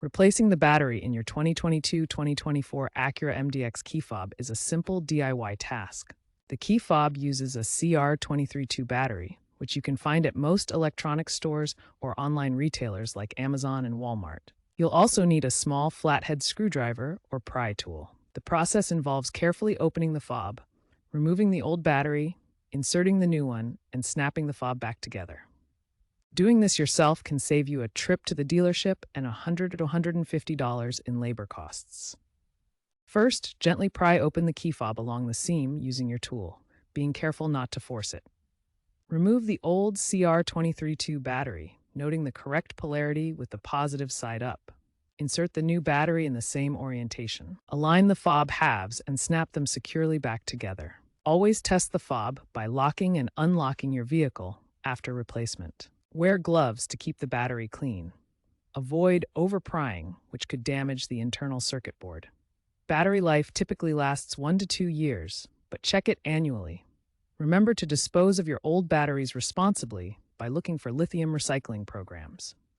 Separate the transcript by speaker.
Speaker 1: Replacing the battery in your 2022-2024 Acura MDX key fob is a simple DIY task. The key fob uses a CR232 battery, which you can find at most electronics stores or online retailers like Amazon and Walmart. You'll also need a small flathead screwdriver or pry tool. The process involves carefully opening the fob, removing the old battery, inserting the new one, and snapping the fob back together. Doing this yourself can save you a trip to the dealership and $100 to $150 in labor costs. First, gently pry open the key fob along the seam using your tool, being careful not to force it. Remove the old CR232 battery, noting the correct polarity with the positive side up. Insert the new battery in the same orientation. Align the fob halves and snap them securely back together. Always test the fob by locking and unlocking your vehicle after replacement. Wear gloves to keep the battery clean. Avoid over-prying, which could damage the internal circuit board. Battery life typically lasts 1 to 2 years, but check it annually. Remember to dispose of your old batteries responsibly by looking for lithium recycling programs.